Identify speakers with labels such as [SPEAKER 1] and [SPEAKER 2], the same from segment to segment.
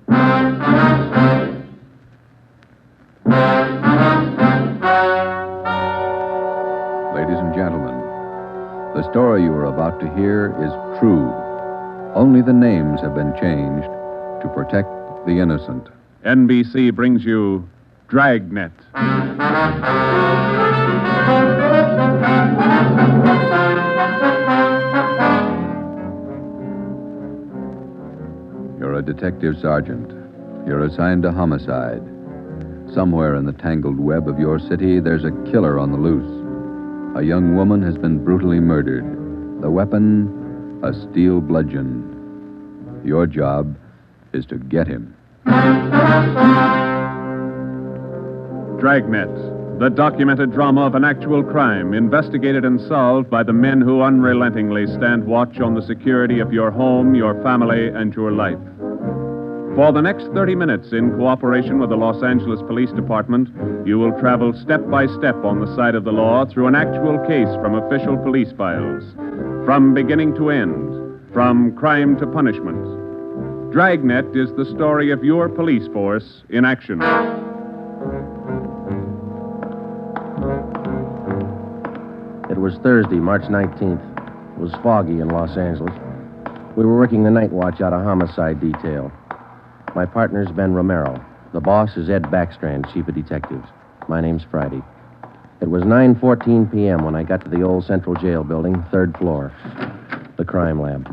[SPEAKER 1] Ladies and gentlemen, the story you are about to hear is true. Only the names have been changed to protect the innocent.
[SPEAKER 2] NBC brings you Dragnet.
[SPEAKER 1] You're a detective sergeant. You're assigned to homicide. Somewhere in the tangled web of your city, there's a killer on the loose. A young woman has been brutally murdered. The weapon, a steel bludgeon. Your job is to get him.
[SPEAKER 2] Dragnet, the documented drama of an actual crime, investigated and solved by the men who unrelentingly stand watch on the security of your home, your family, and your life. For the next 30 minutes, in cooperation with the Los Angeles Police Department, you will travel step by step on the side of the law through an actual case from official police files. From beginning to end, from crime to punishment. Dragnet is the story of your police force in action.
[SPEAKER 3] It was Thursday, March 19th. It was foggy in Los Angeles. We were working the night watch out of homicide detail. My partner's Ben Romero. The boss is Ed Backstrand, chief of detectives. My name's Friday. It was 9:14 p.m. when I got to the old Central Jail building, third floor. The crime lab.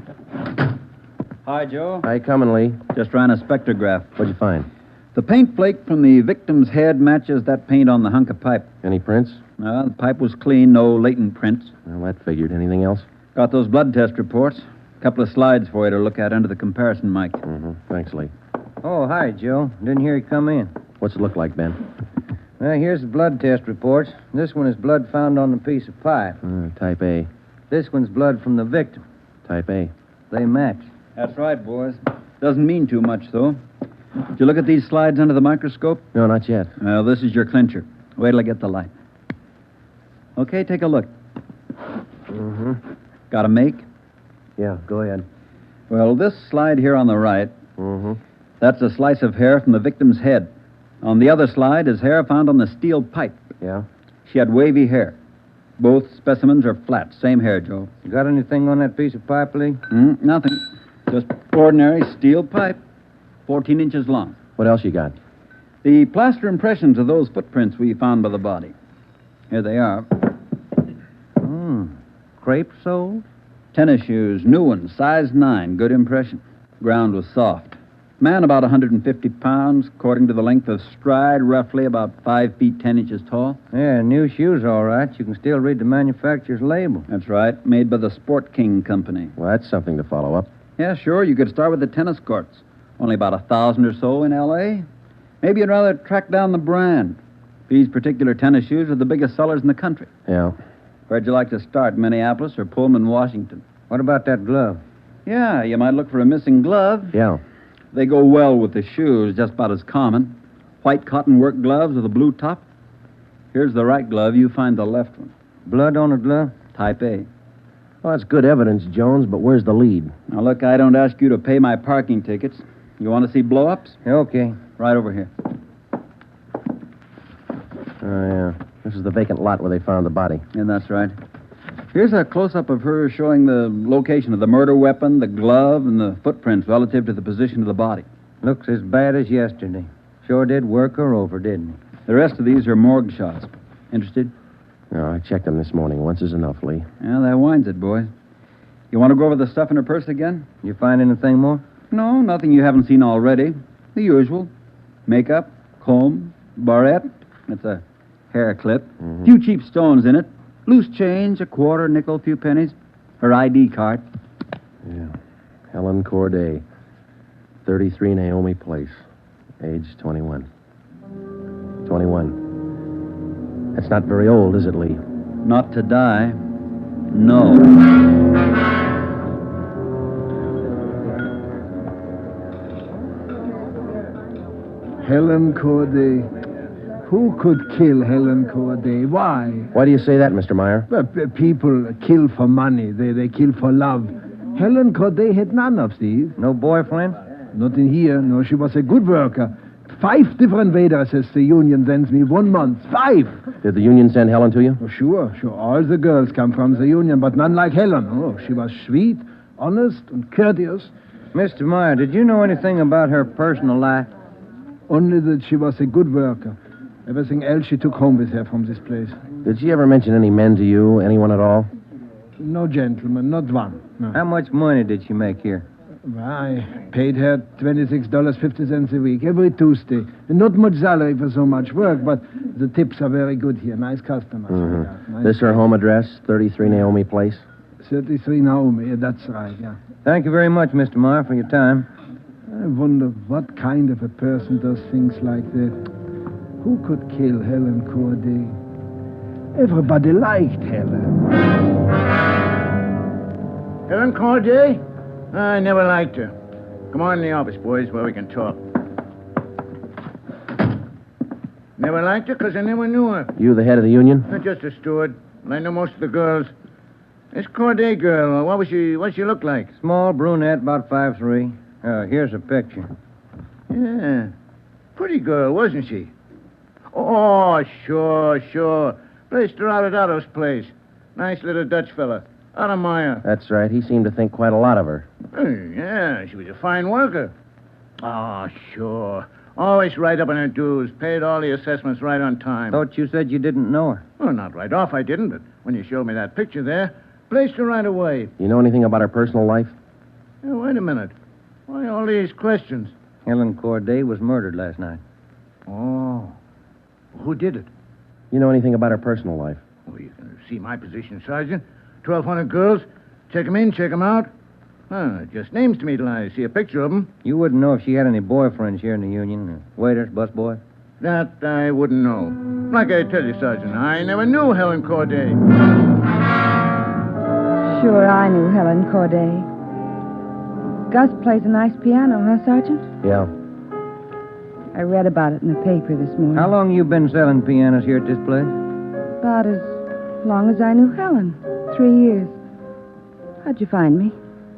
[SPEAKER 4] Hi, Joe.
[SPEAKER 3] Hi, coming, Lee.
[SPEAKER 4] Just ran a spectrograph.
[SPEAKER 3] What'd you find?
[SPEAKER 4] The paint flake from the victim's head matches that paint on the hunk of pipe.
[SPEAKER 3] Any prints?
[SPEAKER 4] The pipe was clean, no latent prints.
[SPEAKER 3] Well, that figured. Anything else?
[SPEAKER 4] Got those blood test reports. A couple of slides for you to look at under the comparison mic.
[SPEAKER 3] Mm-hmm. Thanks, Lee.
[SPEAKER 5] Oh, hi, Joe. Didn't hear you come in.
[SPEAKER 3] What's it look like, Ben?
[SPEAKER 5] Well, here's the blood test reports. This one is blood found on the piece of pipe.
[SPEAKER 3] Type A.
[SPEAKER 5] This one's blood from the victim.
[SPEAKER 3] Type A.
[SPEAKER 5] They match.
[SPEAKER 4] That's right, boys. Doesn't mean too much, though. Did you look at these slides under the microscope?
[SPEAKER 3] No, not yet.
[SPEAKER 4] Well, this is your clincher. Wait till I get the light. Okay, take a look.
[SPEAKER 3] Mm-hmm.
[SPEAKER 4] Got a make?
[SPEAKER 3] Yeah, go ahead.
[SPEAKER 4] Well, this slide here on the right,
[SPEAKER 3] Mm-hmm.
[SPEAKER 4] that's a slice of hair from the victim's head. On the other slide is hair found on the steel pipe.
[SPEAKER 3] Yeah?
[SPEAKER 4] She had wavy hair. Both specimens are flat. Same hair, Joe.
[SPEAKER 5] You got anything on that piece of pipe, Lee?
[SPEAKER 4] Nothing. Just ordinary steel pipe, 14 inches long.
[SPEAKER 3] What else you got?
[SPEAKER 4] The plaster impressions of those footprints we found by the body. Here they are.
[SPEAKER 5] Crepe soles?
[SPEAKER 4] Tennis shoes, new ones, size 9, good impression. Ground was soft. Man about 150 pounds, according to the length of stride, roughly about 5 feet 10 inches tall.
[SPEAKER 5] Yeah, new shoes, all right. You can still read the manufacturer's label.
[SPEAKER 4] That's right, made by the Sport King Company.
[SPEAKER 3] Well, that's something to follow up.
[SPEAKER 4] Yeah, sure, you could start with the tennis courts. Only about 1,000 or so in L.A. Maybe you'd rather track down the brand. These particular tennis shoes are the biggest sellers in the country.
[SPEAKER 3] Yeah.
[SPEAKER 4] Where'd you like to start, Minneapolis or Pullman, Washington?
[SPEAKER 5] What about that glove?
[SPEAKER 4] Yeah, you might look for a missing glove.
[SPEAKER 3] Yeah.
[SPEAKER 4] They go well with the shoes, just about as common. White cotton work gloves with a blue top. Here's the right glove. You find the left one.
[SPEAKER 5] Blood on a glove?
[SPEAKER 4] Type A.
[SPEAKER 3] Well, that's good evidence, Jones, but where's the lead?
[SPEAKER 4] Now, look, I don't ask you to pay my parking tickets. You want to see blow-ups?
[SPEAKER 5] Okay.
[SPEAKER 4] Right over here.
[SPEAKER 3] Oh, yeah. This is the vacant lot where they found the body.
[SPEAKER 4] Yeah, that's right. Here's a close-up of her showing the location of the murder weapon, the glove, and the footprints relative to the position of the body.
[SPEAKER 5] Looks as bad as yesterday. Sure did work her over, didn't he?
[SPEAKER 4] The rest of these are morgue shots. Interested?
[SPEAKER 3] No, I checked them this morning. Once is enough, Lee.
[SPEAKER 4] Yeah, that winds it, boys. You want to go over the stuff in her purse again?
[SPEAKER 5] You find anything more?
[SPEAKER 4] No, nothing you haven't seen already. The usual. Makeup, comb, barrette. That's a hair clip.
[SPEAKER 3] Mm-hmm.
[SPEAKER 4] Few cheap stones in it. Loose change, a quarter, nickel, few pennies. Her ID card.
[SPEAKER 3] Yeah. Helen Corday, 33 Naomi Place, age 21. 21. That's not very old, is it, Lee?
[SPEAKER 4] Not to die. No.
[SPEAKER 6] Helen Corday. Who could kill Helen Corday? Why?
[SPEAKER 3] Why do you say that, Mr. Meyer?
[SPEAKER 6] Well, people kill for money. They kill for love. Helen Corday had none of these.
[SPEAKER 5] No boyfriend?
[SPEAKER 6] Not in here. No, she was a good worker. 5 different waitresses the union sends me 1 month. 5!
[SPEAKER 3] Did the union send Helen to you?
[SPEAKER 6] Oh, sure. All the girls come from the union, but none like Helen. Oh, she was sweet, honest, and courteous.
[SPEAKER 5] Mr. Meyer, did you know anything about her personal life?
[SPEAKER 6] Only that she was a good worker. Everything else she took home with her from this place.
[SPEAKER 3] Did she ever mention any men to you? Anyone at all?
[SPEAKER 6] No gentleman, not one. No.
[SPEAKER 5] How much money did she make here?
[SPEAKER 6] Well, I paid her $26.50 a week, every Tuesday. And not much salary for so much work, but the tips are very good here. Nice customers.
[SPEAKER 3] Mm-hmm.
[SPEAKER 6] Nice.
[SPEAKER 3] This her home address, 33 Naomi Place?
[SPEAKER 6] 33 Naomi, yeah, that's right, yeah.
[SPEAKER 5] Thank you very much, Mr. Meyer, for your time.
[SPEAKER 6] I wonder what kind of a person does things like that. Who could kill Helen Corday? Everybody liked Helen.
[SPEAKER 7] Helen Corday? I never liked her. Come on in the office, boys, where we can talk. Never liked her because I never knew her.
[SPEAKER 3] You the head of the union?
[SPEAKER 7] Not just a steward. I know most of the girls. This Corday girl, what'd she look like?
[SPEAKER 5] Small brunette, about 5'3". Here's a picture.
[SPEAKER 7] Yeah. Pretty girl, wasn't she? Oh, sure. Placed her out at Otto's place. Nice little Dutch fella. Otto Meyer.
[SPEAKER 3] That's right. He seemed to think quite a lot of her.
[SPEAKER 7] Yeah, she was a fine worker. Oh, sure. Always right up on her dues. Paid all the assessments right on time.
[SPEAKER 5] Thought you said you didn't know her.
[SPEAKER 7] Well, not right off, I didn't, but when you showed me that picture there, placed her right away.
[SPEAKER 3] You know anything about her personal life?
[SPEAKER 7] Wait a minute. Why all these questions?
[SPEAKER 5] Helen Corday was murdered last night.
[SPEAKER 7] Oh. Who did it?
[SPEAKER 3] You know anything about her personal life?
[SPEAKER 7] Well, you can see my position, Sergeant. 1,200 girls. Check 'em in, check 'em out. Just names to me till I see a picture of 'em.
[SPEAKER 5] You wouldn't know if she had any boyfriends here in the union, waiters, busboys?
[SPEAKER 7] That I wouldn't know. Like I tell you, Sergeant, I never knew Helen Corday.
[SPEAKER 8] Sure, I knew Helen Corday. Gus plays a nice piano, huh, Sergeant?
[SPEAKER 3] Yeah.
[SPEAKER 8] I read about it in the paper this morning.
[SPEAKER 5] How long you been selling pianos here at this place?
[SPEAKER 8] About as long as I knew Helen. 3 years. How'd you find me?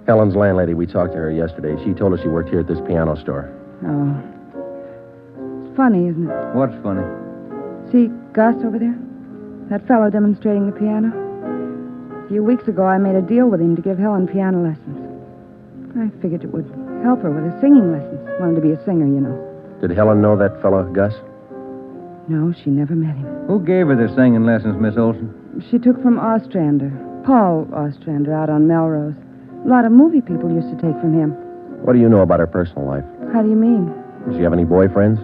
[SPEAKER 3] Helen's landlady, we talked to her yesterday. She told us she worked here at this piano store.
[SPEAKER 8] Oh. It's funny, isn't it?
[SPEAKER 5] What's funny?
[SPEAKER 8] See Gus over there? That fellow demonstrating the piano? A few weeks ago, I made a deal with him to give Helen piano lessons. I figured it would help her with her singing lessons. Wanted to be a singer, you know.
[SPEAKER 3] Did Helen know that fellow, Gus?
[SPEAKER 8] No, she never met him.
[SPEAKER 5] Who gave her the singing lessons, Miss Olson?
[SPEAKER 8] She took from Ostrander. Paul Ostrander out on Melrose. A lot of movie people used to take from him.
[SPEAKER 3] What do you know about her personal life?
[SPEAKER 8] How do you mean?
[SPEAKER 3] Does she have any boyfriends?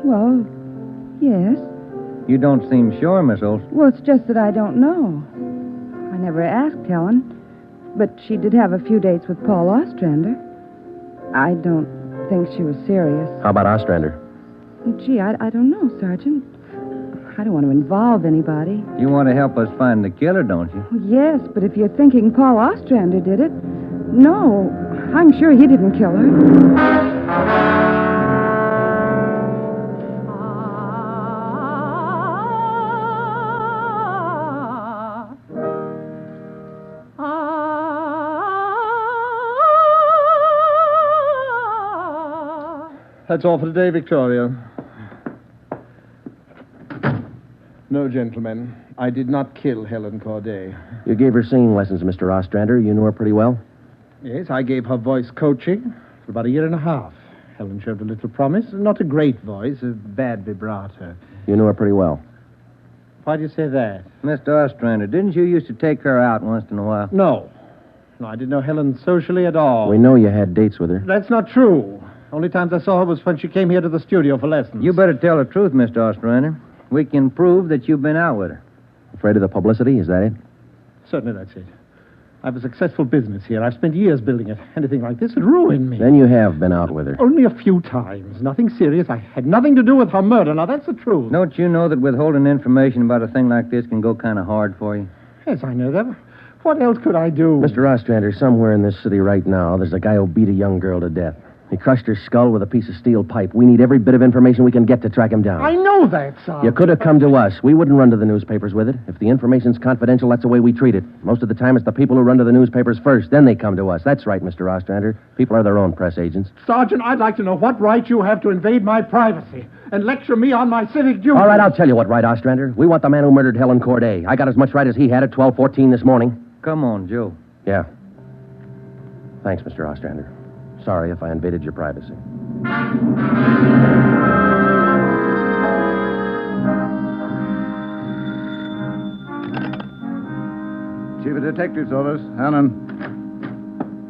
[SPEAKER 8] Well, yes.
[SPEAKER 5] You don't seem sure, Miss Olson.
[SPEAKER 8] Well, it's just that I don't know. I never asked Helen. But she did have a few dates with Paul Ostrander. I don't think she was serious.
[SPEAKER 3] How about Ostrander?
[SPEAKER 8] Gee, I don't know, Sergeant. I don't want to involve anybody.
[SPEAKER 5] You want to help us find the killer, don't you?
[SPEAKER 8] Well, yes, but if you're thinking Paul Ostrander did it, no, I'm sure he didn't kill her.
[SPEAKER 6] That's all for today, Victoria. No, gentlemen. I did not kill Helen Corday.
[SPEAKER 3] You gave her singing lessons, Mr. Ostrander. You knew her pretty well?
[SPEAKER 6] Yes, I gave her voice coaching for about 1.5 years. Helen showed a little promise. Not a great voice, a bad vibrato.
[SPEAKER 3] You knew her pretty well?
[SPEAKER 6] Why do you say that?
[SPEAKER 5] Mr. Ostrander, didn't you used to take her out once in a while?
[SPEAKER 6] No, I didn't know Helen socially at all.
[SPEAKER 3] We know you had dates with her.
[SPEAKER 6] That's not true. Only times I saw her was when she came here to the studio for lessons.
[SPEAKER 5] You better tell the truth, Mr. Ostrander. We can prove that you've been out with her.
[SPEAKER 3] Afraid of the publicity, is that it?
[SPEAKER 6] Certainly that's it. I have a successful business here. I've spent years building it. Anything like this would ruin me.
[SPEAKER 3] Then you have been out with her.
[SPEAKER 6] Only a few times. Nothing serious. I had nothing to do with her murder. Now, that's the truth.
[SPEAKER 5] Don't you know that withholding information about a thing like this can go kind of hard for you?
[SPEAKER 6] Yes, I know that. What else could I do?
[SPEAKER 3] Mr. Ostrander, somewhere in this city right now, there's a guy who beat a young girl to death. He crushed her skull with a piece of steel pipe. We need every bit of information we can get to track him down.
[SPEAKER 6] I know that, Sergeant.
[SPEAKER 3] You could have come to us. We wouldn't run to the newspapers with it. If the information's confidential, that's the way we treat it. Most of the time, it's the people who run to the newspapers first. Then they come to us. That's right, Mr. Ostrander. People are their own press agents.
[SPEAKER 6] Sergeant, I'd like to know what right you have to invade my privacy and lecture me on my civic duties.
[SPEAKER 3] All right, I'll tell you what right, Ostrander. We want the man who murdered Helen Corday. I got as much right as he had at 12:14 this morning.
[SPEAKER 5] Come on, Joe.
[SPEAKER 3] Yeah. Thanks, Mr. Ostrander. Sorry if I invaded your privacy.
[SPEAKER 7] Chief of Detective's Office, Helen.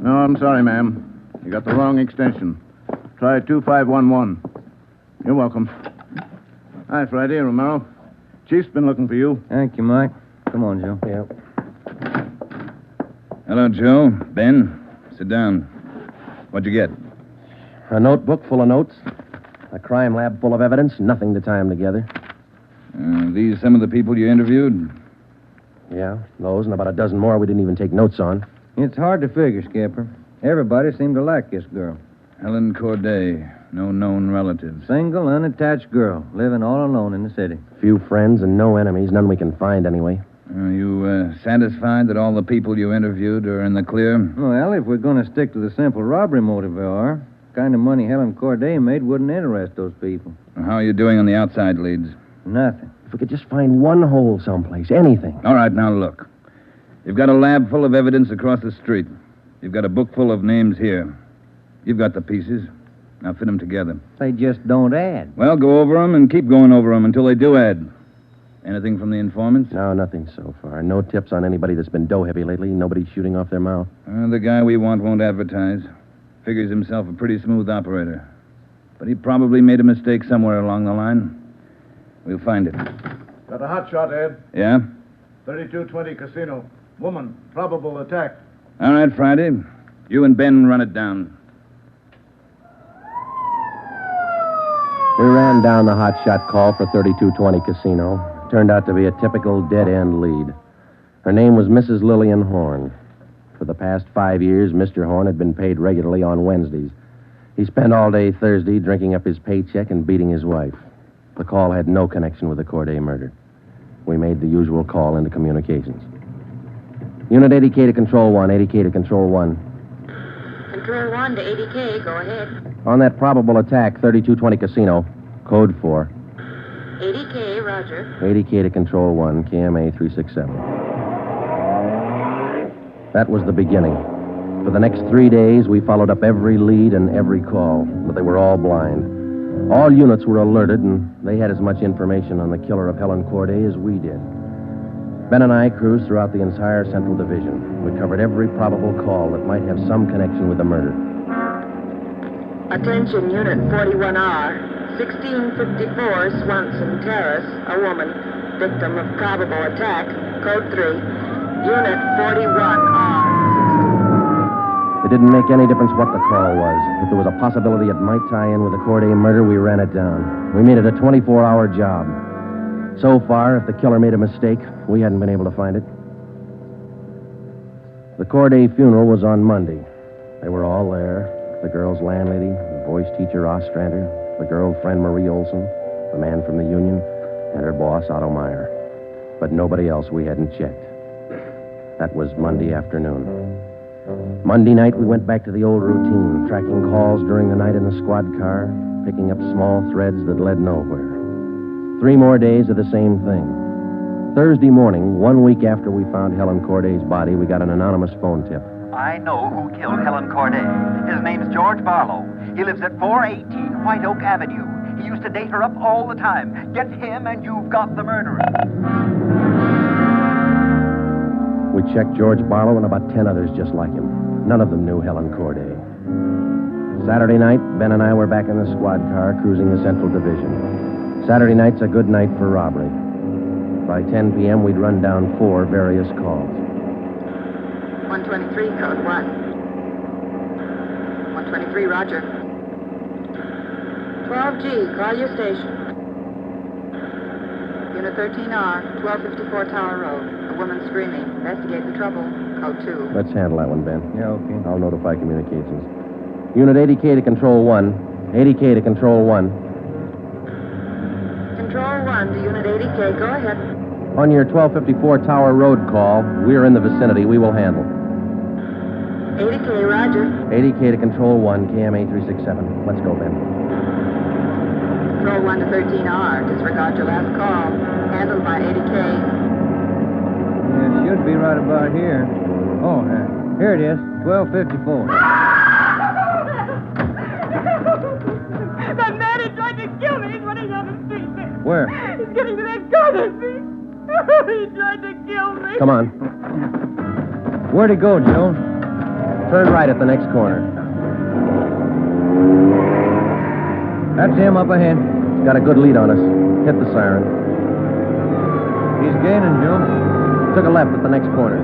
[SPEAKER 7] No, I'm sorry, ma'am. You got the wrong extension. Try 2511. You're welcome. Hi, Friday, Romero. Chief's been looking for you.
[SPEAKER 5] Thank you, Mike. Come on, Joe.
[SPEAKER 3] Yeah.
[SPEAKER 9] Hello, Joe. Ben, sit down. What'd you get?
[SPEAKER 3] A notebook full of notes. A crime lab full of evidence. Nothing to tie them together.
[SPEAKER 9] These some of the people you interviewed?
[SPEAKER 3] Yeah, those and about a dozen more we didn't even take notes on.
[SPEAKER 5] It's hard to figure, Skipper. Everybody seemed to like this girl.
[SPEAKER 9] Helen Corday. No known relatives.
[SPEAKER 5] Single, unattached girl, living all alone in the city.
[SPEAKER 3] Few friends and no enemies. None we can find anyway.
[SPEAKER 9] Are you satisfied that all the people you interviewed are in the clear?
[SPEAKER 5] Well, if we're going to stick to the simple robbery motive we are, the kind of money Helen Corday made wouldn't interest those people.
[SPEAKER 9] How are you doing on the outside leads?
[SPEAKER 5] Nothing.
[SPEAKER 3] If we could just find one hole someplace, anything.
[SPEAKER 9] All right, now look. You've got a lab full of evidence across the street. You've got a book full of names here. You've got the pieces. Now fit them together.
[SPEAKER 5] They just don't add.
[SPEAKER 9] Well, go over them and keep going over them until they do add. Anything from the informants?
[SPEAKER 3] No, nothing so far. No tips on anybody that's been dough-heavy lately. Nobody shooting off their mouth.
[SPEAKER 9] The guy we want won't advertise. Figures himself a pretty smooth operator. But he probably made a mistake somewhere along the line. We'll find it.
[SPEAKER 7] Got a hot shot, Ed.
[SPEAKER 9] Yeah?
[SPEAKER 7] 3220 Casino. Woman, probable attack.
[SPEAKER 9] All right, Friday. You and Ben run it down.
[SPEAKER 3] We ran down the hot shot call for 3220 Casino. Turned out to be a typical dead-end lead. Her name was Mrs. Lillian Horn. For the past 5 years, Mr. Horn had been paid regularly on Wednesdays. He spent all day Thursday drinking up his paycheck and beating his wife. The call had no connection with the Corday murder. We made the usual call into communications. Unit 80K to Control 1, 80K to Control 1.
[SPEAKER 10] Control 1 to 80K, go ahead.
[SPEAKER 3] On that probable attack, 3220 Casino, Code 4.
[SPEAKER 10] 80K, roger.
[SPEAKER 3] 80K to Control 1, KMA 367. That was the beginning. For the next 3 days, we followed up every lead and every call, but they were all blind. All units were alerted, and they had as much information on the killer of Helen Corday as we did. Ben and I cruised throughout the entire Central Division. We covered every probable call that might have some connection with the murder.
[SPEAKER 10] Attention, Unit 41R. 1654 Swanson Terrace, a woman, victim of probable attack, Code 3. Unit 41R.
[SPEAKER 3] It didn't make any difference what the call was. If there was a possibility it might tie in with the Corday murder, we ran it down. We made it a 24-hour job. So far, if the killer made a mistake, we hadn't been able to find it. The Corday funeral was on Monday. They were all there. The girl's landlady, the voice teacher Ostrander, the girlfriend Marie Olson, the man from the union, and her boss Otto Meyer. But nobody else we hadn't checked. That was Monday afternoon. Monday night, we went back to the old routine, tracking calls during the night in the squad car, picking up small threads that led nowhere. 3 more days of the same thing. Thursday morning, 1 week after we found Helen Corday's body, we got an anonymous phone tip.
[SPEAKER 11] I know who killed Helen Corday. His name's George Barlow. He lives at 418 White Oak Avenue. He used to date her up all the time. Get him and you've got the murderer.
[SPEAKER 3] We checked George Barlow and about 10 others just like him. None of them knew Helen Corday. Saturday night, Ben and I were back in the squad car cruising the Central Division. Saturday night's a good night for robbery. By 10 p.m., we'd run down 4 various calls.
[SPEAKER 10] 123, Code 1. 123, roger. 12G, call your station. Unit 13R, 1254 Tower Road. A woman screaming. Investigate the trouble. Code 2.
[SPEAKER 3] Let's handle that one, Ben.
[SPEAKER 5] Yeah, okay.
[SPEAKER 3] I'll notify communications. Unit 80K to Control 1. 80K to Control 1.
[SPEAKER 10] Control 1 to Unit 80K. Go ahead.
[SPEAKER 3] On your 1254 Tower Road call, we're in the vicinity. We will handle.
[SPEAKER 10] 80K, roger.
[SPEAKER 3] 80K to Control 1, KMA 367. Let's go, Ben.
[SPEAKER 10] Control 1 to 13R. Disregard your last call. Handled by 80K.
[SPEAKER 5] Yeah, it should be right about here. Oh, here it is. 1254.
[SPEAKER 12] That man who tried to kill me is running down the street there.
[SPEAKER 5] Where?
[SPEAKER 12] He's getting to that corner street. He tried to kill me.
[SPEAKER 3] Come on.
[SPEAKER 5] Where'd he go, Joe?
[SPEAKER 3] Turn right at the next corner.
[SPEAKER 5] That's him up ahead.
[SPEAKER 3] He's got a good lead on us. Hit the siren.
[SPEAKER 5] He's gaining, Joe.
[SPEAKER 3] Took a left at the next corner.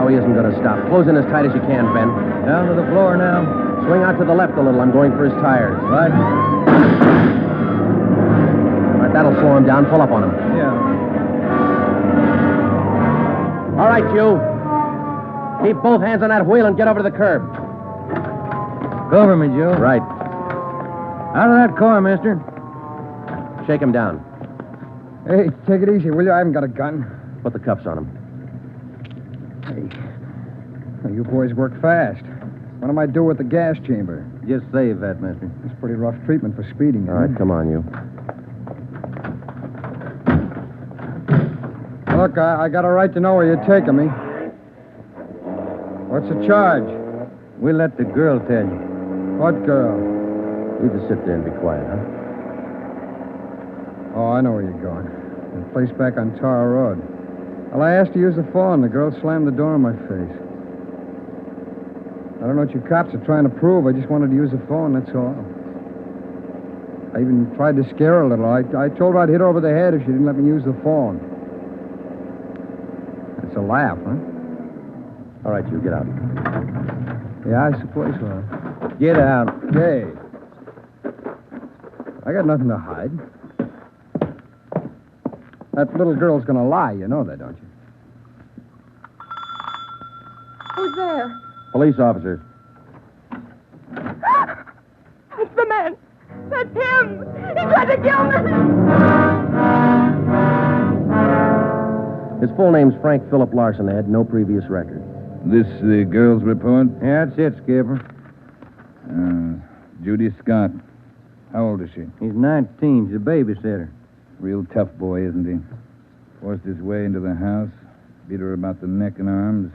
[SPEAKER 3] Oh, he isn't going to stop. Close in as tight as you can, Ben.
[SPEAKER 5] Down to the floor now.
[SPEAKER 3] Swing out to the left a little. I'm going for his tires.
[SPEAKER 5] Right.
[SPEAKER 3] All right, that'll slow him down. Pull up on him.
[SPEAKER 5] Yeah.
[SPEAKER 3] All right, you. Keep both hands on that wheel and get over to the curb.
[SPEAKER 5] Cover me, Joe.
[SPEAKER 3] Right.
[SPEAKER 5] Out of that car, mister.
[SPEAKER 3] Shake him down.
[SPEAKER 13] Hey, take it easy, will you? I haven't got a gun.
[SPEAKER 3] Put the cuffs on him.
[SPEAKER 13] Hey, well, you boys work fast. What am I do with the gas chamber?
[SPEAKER 5] Just save that, mister.
[SPEAKER 13] It's pretty rough treatment for speeding.
[SPEAKER 3] All right, come on, you.
[SPEAKER 13] Look, I got a right to know where you're taking me. What's the charge?
[SPEAKER 5] We'll let the girl tell you.
[SPEAKER 13] What girl?
[SPEAKER 3] You just sit there and be quiet, huh?
[SPEAKER 13] Oh, I know where you're going. The place back on Tower Road. Well, I asked to use the phone. The girl slammed the door in my face. I don't know what you cops are trying to prove. I just wanted to use the phone, that's all. I even tried to scare her a little. I told her I'd hit her over the head if she didn't let me use the phone. It's a laugh, huh?
[SPEAKER 3] All right, you, get out.
[SPEAKER 13] Yeah, I suppose so.
[SPEAKER 5] Get out.
[SPEAKER 13] Hey. I got nothing to hide. That little girl's gonna lie. You know that, don't you?
[SPEAKER 12] Who's there?
[SPEAKER 3] Police officers.
[SPEAKER 12] It's the man. That's him. He tried to kill me.
[SPEAKER 3] His full name's Frank Philip Larson. They had no previous record.
[SPEAKER 9] This the girl's report?
[SPEAKER 5] Yeah, that's it, Skipper.
[SPEAKER 9] Judy Scott. How old is she?
[SPEAKER 5] He's 19. She's a babysitter.
[SPEAKER 9] Real tough boy, isn't he? Forced his way into the house, beat her about the neck and arms.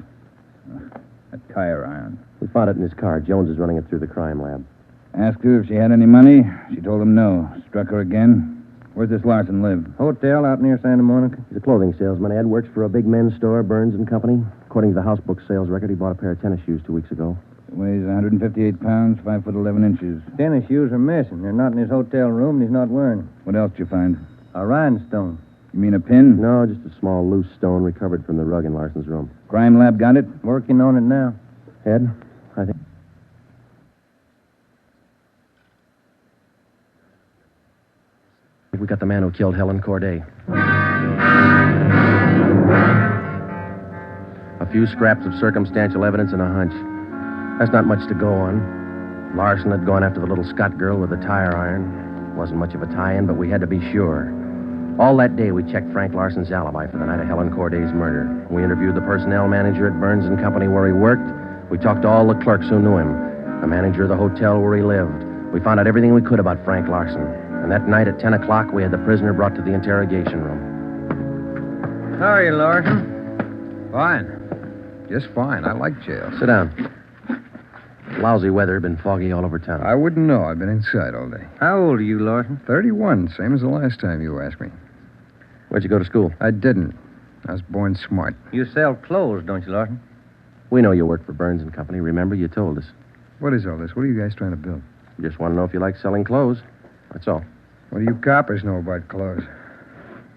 [SPEAKER 9] A tire iron.
[SPEAKER 3] We found it in his car. Jones is running it through the crime lab.
[SPEAKER 9] Asked her if she had any money. She told him no. Struck her again. Where's this Larson live?
[SPEAKER 5] Hotel out near Santa Monica.
[SPEAKER 3] He's a clothing salesman, Ed. Works for a big men's store, Burns and Company. According to the house book sales record, he bought a pair of tennis shoes 2 weeks ago.
[SPEAKER 9] Weighs 158 pounds, 5 foot 11 inches.
[SPEAKER 5] Tennis shoes are missing. They're not in his hotel room, and he's not wearing them.
[SPEAKER 9] What else did you find?
[SPEAKER 5] A rhinestone.
[SPEAKER 9] You mean a pin?
[SPEAKER 3] No, just a small loose stone recovered from the rug in Larson's room.
[SPEAKER 9] Crime lab got it?
[SPEAKER 5] Working on it now.
[SPEAKER 3] Ed, I think... We got the man who killed Helen Corday. A few scraps of circumstantial evidence and a hunch. That's not much to go on. Larson had gone after the little Scott girl with the tire iron. Wasn't much of a tie-in, but we had to be sure. All that day, we checked Frank Larson's alibi for the night of Helen Corday's murder. We interviewed the personnel manager at Burns and Company where he worked. We talked to all the clerks who knew him, the manager of the hotel where he lived. We found out everything we could about Frank Larson. And that night at 10 o'clock, we had the prisoner brought to the interrogation room.
[SPEAKER 14] How are you, Larson? Fine. Just fine. I like jail.
[SPEAKER 3] Sit down. Lousy weather, been foggy all over town.
[SPEAKER 14] I wouldn't know. I've been inside all day.
[SPEAKER 5] How old are you, Larson?
[SPEAKER 14] 31, same as the last time you asked me.
[SPEAKER 3] Where'd you go to school?
[SPEAKER 14] I didn't. I was born smart.
[SPEAKER 5] You sell clothes, don't you, Larson?
[SPEAKER 3] We know you work for Burns and Company. Remember, you told us.
[SPEAKER 14] What is all this? What are you guys trying to build?
[SPEAKER 3] Just want to know if you like selling clothes. That's all.
[SPEAKER 14] What do you coppers know about clothes?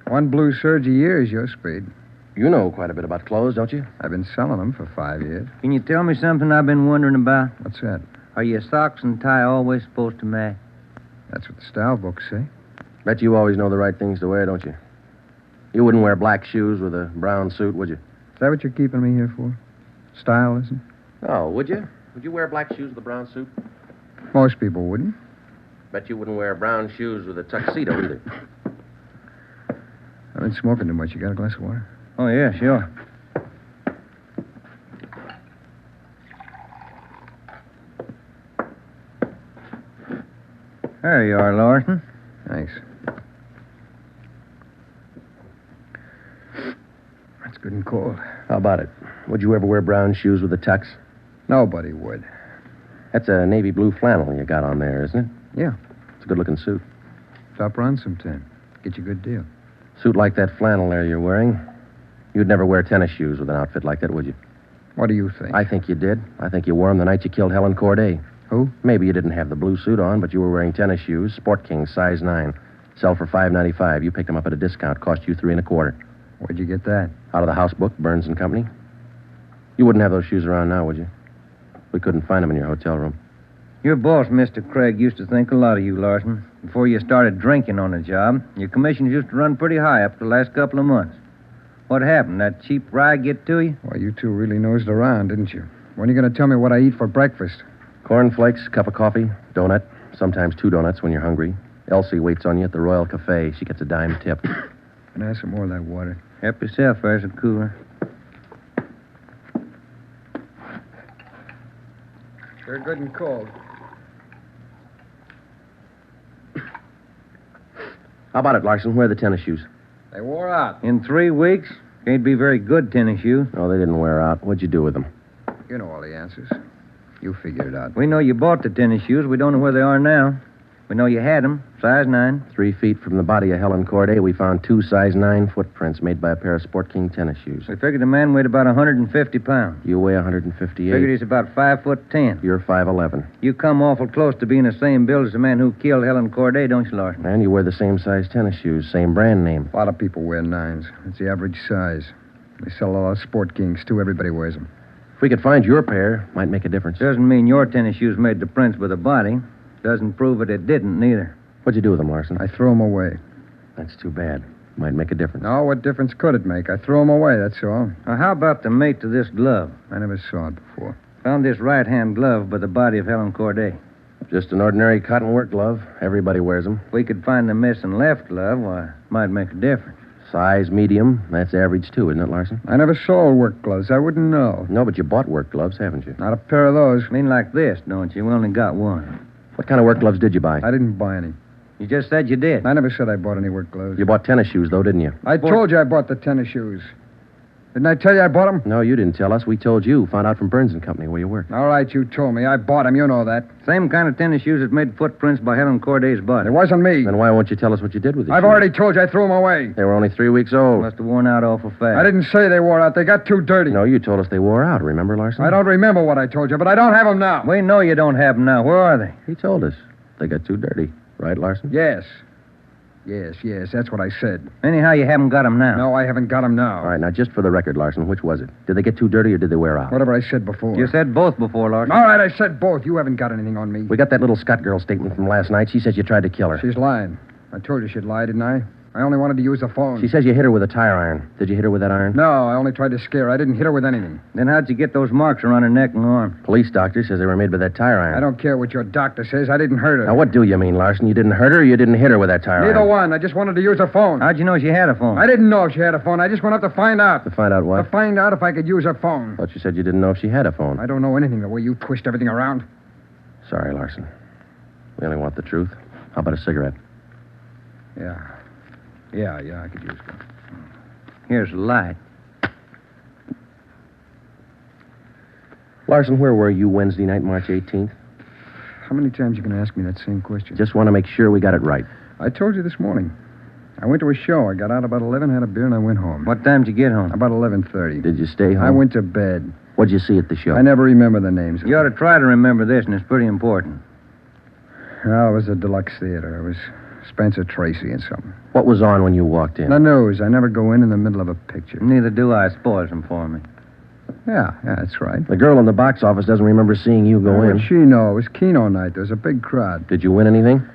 [SPEAKER 14] One blue serge a year is your speed.
[SPEAKER 3] You know quite a bit about clothes, don't you?
[SPEAKER 14] I've been selling them for 5 years.
[SPEAKER 5] Can you tell me something I've been wondering about?
[SPEAKER 14] What's that?
[SPEAKER 5] Are your socks and tie always supposed to match?
[SPEAKER 14] That's what the style books say.
[SPEAKER 3] Bet you always know the right things to wear, don't you? You wouldn't wear black shoes with a brown suit, would you?
[SPEAKER 14] Is that what you're keeping me here for? Stylism?
[SPEAKER 3] Oh, would you? Would you wear black shoes with a brown suit?
[SPEAKER 5] Most people wouldn't.
[SPEAKER 3] Bet you wouldn't wear brown shoes with a tuxedo either.
[SPEAKER 5] I've been smoking too much. You got a glass of water?
[SPEAKER 13] Oh, yeah, sure. There you are, Larson.
[SPEAKER 5] Thanks. That's good and cold.
[SPEAKER 3] How about it? Would you ever wear brown shoes with a tux?
[SPEAKER 5] Nobody would.
[SPEAKER 3] That's a navy blue flannel you got on there, isn't it?
[SPEAKER 5] Yeah.
[SPEAKER 3] It's a good-looking suit.
[SPEAKER 5] Stop around sometime. Get you a good deal.
[SPEAKER 3] Suit like that flannel there you're wearing, you'd never wear tennis shoes with an outfit like that, would you?
[SPEAKER 5] What do you think?
[SPEAKER 3] I think you did. I think you wore them the night you killed Helen Corday.
[SPEAKER 5] Who?
[SPEAKER 3] Maybe you didn't have the blue suit on, but you were wearing tennis shoes, Sport King, size 9. Sell for $5.95. You picked them up at a discount. Cost you $3 1/4.
[SPEAKER 5] Where'd you get that?
[SPEAKER 3] Out of the house book, Burns and Company. You wouldn't have those shoes around now, would you? We couldn't find them in your hotel room.
[SPEAKER 13] Your boss, Mr. Craig, used to think a lot of you, Larson. Before you started drinking on the job, your commissions used to run pretty high up the last couple of months. What happened? That cheap rye get to you?
[SPEAKER 5] Well, you two really nosed around, didn't you? When are you going to tell me what I eat for breakfast?
[SPEAKER 3] Cornflakes, cup of coffee, donut, sometimes 2 donuts when you're hungry. Elsie waits on you at the Royal Cafe. She gets a dime tip.
[SPEAKER 5] Can I have some more of that water?
[SPEAKER 13] Help yourself, there's a cooler.
[SPEAKER 5] Sure good and cold.
[SPEAKER 3] How about it, Larson? Where are the tennis shoes?
[SPEAKER 5] They wore out.
[SPEAKER 13] In 3 weeks? Can't be very good tennis shoes.
[SPEAKER 3] No, they didn't wear out. What'd you do with them?
[SPEAKER 5] You know all the answers. You figure it out.
[SPEAKER 13] We know you bought the tennis shoes. We don't know where they are now. We know you had them, size 9.
[SPEAKER 3] 3 feet from the body of Helen Corday, we found 2 size 9 footprints made by a pair of Sport King tennis shoes.
[SPEAKER 13] We figured the man weighed about 150 pounds.
[SPEAKER 3] You weigh 158.
[SPEAKER 13] Figured he's about 5'10".
[SPEAKER 3] You're 5'11".
[SPEAKER 13] You come awful close to being the same build as the man who killed Helen Corday, don't you, Larson?
[SPEAKER 3] And you wear the same size tennis shoes, same brand name.
[SPEAKER 5] A lot of people wear 9s. It's the average size. They sell a lot of Sport Kings, too. Everybody wears them.
[SPEAKER 3] If we could find your pair, might make a difference.
[SPEAKER 13] Doesn't mean your tennis shoes made the prints with the body. Doesn't prove it didn't, neither.
[SPEAKER 3] What'd you do with them, Larson?
[SPEAKER 5] I threw them away.
[SPEAKER 3] That's too bad. Might make a difference.
[SPEAKER 5] No, what difference could it make? I threw them away, that's all.
[SPEAKER 13] Now, how about the mate to this glove?
[SPEAKER 5] I never saw it before.
[SPEAKER 13] Found this right-hand glove by the body of Helen Corday.
[SPEAKER 3] Just an ordinary cotton work glove. Everybody wears them.
[SPEAKER 13] If we could find the missing left glove, why, it might make a difference.
[SPEAKER 3] Size medium. That's average, too, isn't it, Larson?
[SPEAKER 5] I never sold work gloves. I wouldn't know.
[SPEAKER 3] No, but you bought work gloves, haven't you?
[SPEAKER 5] Not a pair of those.
[SPEAKER 13] Mean like this, don't you? We only got one.
[SPEAKER 3] What kind of work gloves did you buy?
[SPEAKER 5] I didn't buy any.
[SPEAKER 13] You just said you did.
[SPEAKER 5] I never said I bought any work gloves.
[SPEAKER 3] You bought tennis shoes, though, didn't you?
[SPEAKER 5] I told you I bought the tennis shoes. Didn't I tell you I bought them?
[SPEAKER 3] No, you didn't tell us. We told you. Found out from Burns and Company where you worked.
[SPEAKER 5] All right, you told me. I bought them. You know that.
[SPEAKER 13] Same kind of tennis shoes that made footprints by Helen Corday's body.
[SPEAKER 5] It wasn't me.
[SPEAKER 3] Then why won't you tell us what you did with them?
[SPEAKER 5] I've already told you I threw them away.
[SPEAKER 3] They were only 3 weeks old.
[SPEAKER 13] Must have worn out awful fast.
[SPEAKER 5] I didn't say they wore out. They got too dirty.
[SPEAKER 3] No, you told us they wore out. Remember, Larson?
[SPEAKER 5] I don't remember what I told you, but I don't have them now.
[SPEAKER 13] We know you don't have them now. Where are they?
[SPEAKER 3] He told us. They got too dirty. Right, Larson?
[SPEAKER 5] Yes. Yes, that's what I said.
[SPEAKER 13] Anyhow, you haven't got them now.
[SPEAKER 5] No, I haven't got them now.
[SPEAKER 3] All right, now, just for the record, Larson, which was it? Did they get too dirty or did they wear out?
[SPEAKER 5] Whatever I said before.
[SPEAKER 13] You said both before, Larson.
[SPEAKER 5] All right, I said both. You haven't got anything on me.
[SPEAKER 3] We got that little Scott girl statement from last night. She says you tried to kill her.
[SPEAKER 5] She's lying. I told you she'd lie, didn't I? I only wanted to use the phone.
[SPEAKER 3] She says you hit her with a tire iron. Did you hit her with that iron?
[SPEAKER 5] No, I only tried to scare her. I didn't hit her with anything.
[SPEAKER 13] Then how'd you get those marks around her neck and arm?
[SPEAKER 3] Police doctor says they were made with that tire iron.
[SPEAKER 5] I don't care what your doctor says. I didn't hurt her.
[SPEAKER 3] Now, what do you mean, Larson? You didn't hurt her or you didn't hit her with that tire iron?
[SPEAKER 5] Neither one. I just wanted to use a phone.
[SPEAKER 13] How'd you know she had a phone?
[SPEAKER 5] I didn't know if she had a phone. I just went up to find out.
[SPEAKER 3] To find out what?
[SPEAKER 5] To find out if I could use her phone.
[SPEAKER 3] Thought you said you didn't know if she had a phone.
[SPEAKER 5] I don't know anything the way you twist everything around.
[SPEAKER 3] Sorry, Larson. We only want the truth. How about a cigarette?
[SPEAKER 5] Yeah, I could use one.
[SPEAKER 13] Here's the light.
[SPEAKER 3] Larson, where were you Wednesday night, March 18th?
[SPEAKER 5] How many times you going to ask me that same question?
[SPEAKER 3] Just want to make sure we got it right.
[SPEAKER 5] I told you this morning. I went to a show. I got out about 11, had a beer, and I went home.
[SPEAKER 13] What time did you get home?
[SPEAKER 5] About 11:30.
[SPEAKER 3] Did you stay home?
[SPEAKER 5] I went to bed.
[SPEAKER 3] What'd you see at the show?
[SPEAKER 5] I never remember the names.
[SPEAKER 13] You ought to try to remember this, and it's pretty important.
[SPEAKER 5] Well, it was a deluxe theater. It was Spencer Tracy and something.
[SPEAKER 3] What was on when you walked in?
[SPEAKER 5] The news. I never go in the middle of a picture.
[SPEAKER 13] Neither do I. Spoils them for me.
[SPEAKER 5] Yeah, that's right.
[SPEAKER 3] The girl in the box office doesn't remember seeing you go in.
[SPEAKER 5] What'd she know? It was Keno night. There was a big crowd.
[SPEAKER 3] Did you win anything?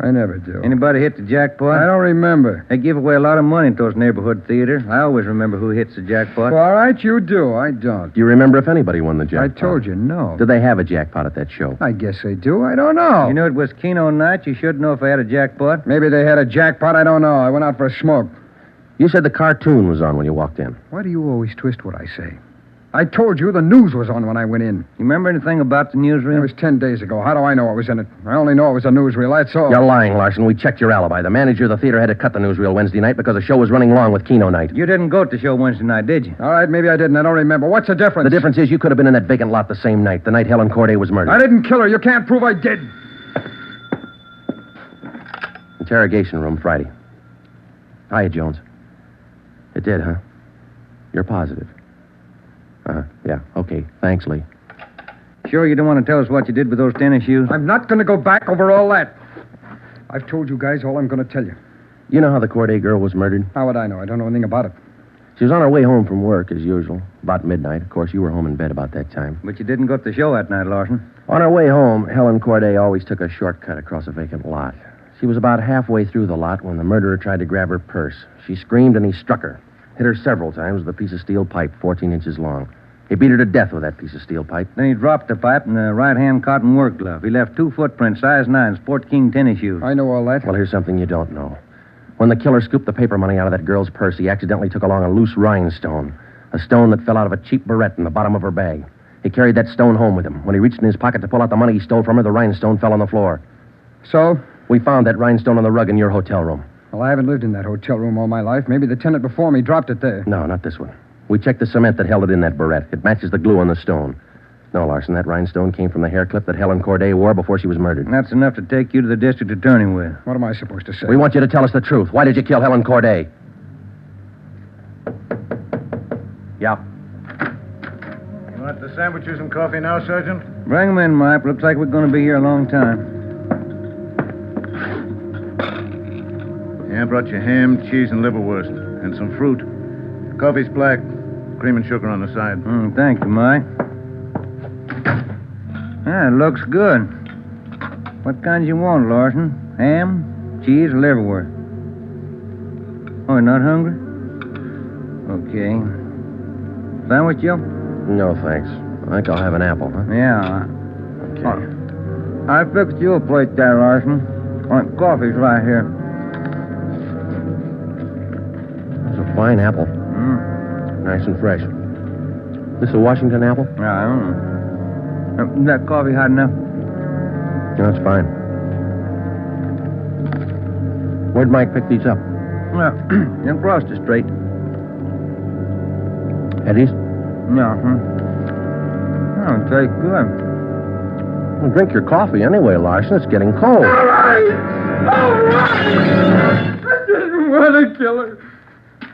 [SPEAKER 14] I never do.
[SPEAKER 13] Anybody hit the jackpot?
[SPEAKER 14] I don't remember.
[SPEAKER 13] They give away a lot of money at those neighborhood theaters. I always remember who hits the jackpot.
[SPEAKER 14] Well, all right, you do. I don't.
[SPEAKER 3] Do you remember if anybody won the jackpot?
[SPEAKER 14] I told you, no.
[SPEAKER 3] Did they have a jackpot at that show?
[SPEAKER 14] I guess they do. I don't know.
[SPEAKER 13] You know it was Keno night. You should know if they had a jackpot.
[SPEAKER 14] Maybe they had a jackpot. I don't know. I went out for a smoke.
[SPEAKER 3] You said the cartoon was on when you walked in.
[SPEAKER 14] Why do you always twist what I say? I told you the news was on when I went in.
[SPEAKER 13] You remember anything about the newsreel?
[SPEAKER 14] It was 10 days ago. How do I know what was in it? I only know it was a newsreel, that's all.
[SPEAKER 3] You're lying, Larson. We checked your alibi. The manager of the theater had to cut the newsreel Wednesday night because the show was running long with Keno night.
[SPEAKER 13] You didn't go to the show Wednesday night, did you?
[SPEAKER 14] All right, maybe I didn't. I don't remember. What's the difference?
[SPEAKER 3] The difference is you could have been in that vacant lot the same night, the night Helen Corday was murdered.
[SPEAKER 14] I didn't kill her. You can't prove I did.
[SPEAKER 3] Interrogation room, Friday. Hiya, Jones. It did, huh? You're positive. Yeah, okay. Thanks, Lee.
[SPEAKER 13] Sure you don't want to tell us what you did with those tennis shoes?
[SPEAKER 14] I'm not going to go back over all that. I've told you guys all I'm going to tell you.
[SPEAKER 3] You know how the Corday girl was murdered?
[SPEAKER 14] How would I know? I don't know anything about it.
[SPEAKER 3] She was on her way home from work, as usual, about midnight. Of course, you were home in bed about that time.
[SPEAKER 13] But you didn't go to the show that night, Larson.
[SPEAKER 3] On her way home, Helen Corday always took a shortcut across a vacant lot. She was about halfway through the lot when the murderer tried to grab her purse. She screamed and he struck her. Hit her several times with a piece of steel pipe 14 inches long. He beat her to death with that piece of steel pipe.
[SPEAKER 13] Then he dropped the pipe in the right-hand cotton work glove. He left 2 footprints, size 9, Sport King tennis shoes.
[SPEAKER 14] I know all that.
[SPEAKER 3] Well, here's something you don't know. When the killer scooped the paper money out of that girl's purse, he accidentally took along a loose rhinestone, a stone that fell out of a cheap barrette in the bottom of her bag. He carried that stone home with him. When he reached in his pocket to pull out the money he stole from her, the rhinestone fell on the floor.
[SPEAKER 14] So?
[SPEAKER 3] We found that rhinestone on the rug in your hotel room.
[SPEAKER 14] Well, I haven't lived in that hotel room all my life. Maybe the tenant before me dropped it there.
[SPEAKER 3] No, not this one. We checked the cement that held it in that barrette. It matches the glue on the stone. No, Larson, that rhinestone came from the hair clip that Helen Corday wore before she was murdered.
[SPEAKER 13] And that's enough to take you to the district attorney with.
[SPEAKER 14] What am I supposed to say?
[SPEAKER 3] We want you to tell us the truth. Why did you kill Helen Corday? Yeah.
[SPEAKER 7] You want the sandwiches and coffee now, Sergeant?
[SPEAKER 13] Bring them in, Mike. Looks like we're going to be here a long time.
[SPEAKER 7] Yeah, I brought you ham, cheese, and liverwurst. And some fruit. Coffee's black. Cream and sugar on the side.
[SPEAKER 13] Thank you, Mike. It looks good. What kinds you want, Larson? Ham, cheese, or liverwurst? Oh, you're not hungry? Okay. Sandwich, Joe?
[SPEAKER 3] No, thanks. I think I'll have an apple, huh?
[SPEAKER 13] Yeah.
[SPEAKER 3] Okay.
[SPEAKER 13] I fixed you a plate there, Larson. Coffee's right here.
[SPEAKER 3] It's a fine apple. Nice and fresh. This a Washington apple?
[SPEAKER 13] Yeah, I don't know. Is that coffee hot enough?
[SPEAKER 3] No, it's fine. Where'd Mike pick these up?
[SPEAKER 13] Well, across the street.
[SPEAKER 3] Eddie's?
[SPEAKER 13] Yeah, Oh, tastes good.
[SPEAKER 3] Well, drink your coffee anyway, Larson. It's getting cold.
[SPEAKER 12] All right! I didn't want to kill her.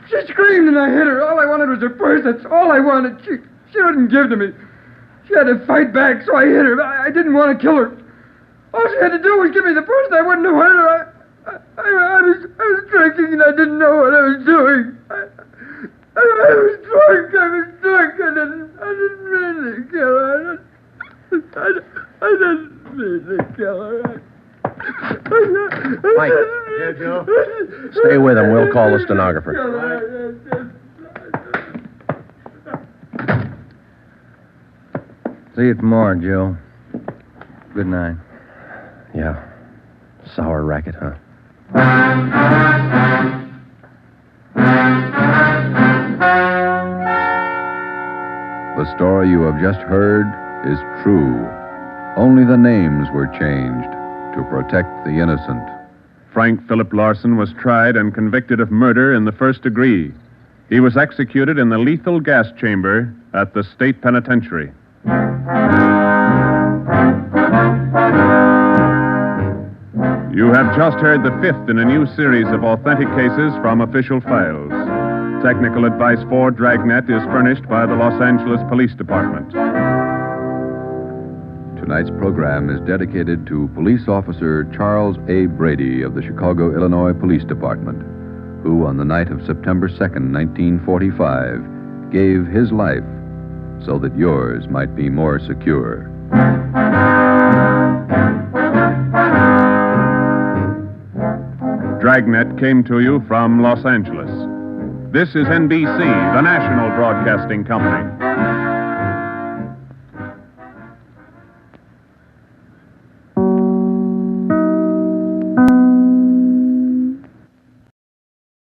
[SPEAKER 12] She screamed and I hit her. All I wanted was her purse. That's all I wanted. She wouldn't give to me. She had to fight back, so I hit her. I didn't want to kill her. All she had to do was give me the purse, and I wouldn't have hurt her. I was drinking, and I didn't know what I was doing. I was drunk. I didn't mean to kill her. I didn't mean to kill her.
[SPEAKER 3] Mike.
[SPEAKER 7] Yeah, Joe?
[SPEAKER 3] Stay with him. We'll call the stenographer.
[SPEAKER 13] See you tomorrow, Joe. Good night.
[SPEAKER 3] Yeah. Sour racket, huh?
[SPEAKER 1] The story you have just heard is true. Only the names were changed to protect the innocent.
[SPEAKER 2] Frank Philip Larson was tried and convicted of murder in the first degree. He was executed in the lethal gas chamber at the state penitentiary. You have just heard the fifth in a new series of authentic cases from official files. Technical advice for Dragnet is furnished by the Los Angeles Police Department.
[SPEAKER 1] Tonight's program is dedicated to Police Officer Charles A. Brady of the Chicago, Illinois Police Department, who on the night of September 2nd, 1945, gave his life so that yours might be more secure.
[SPEAKER 2] Dragnet came to you from Los Angeles. This is NBC, the national broadcasting company.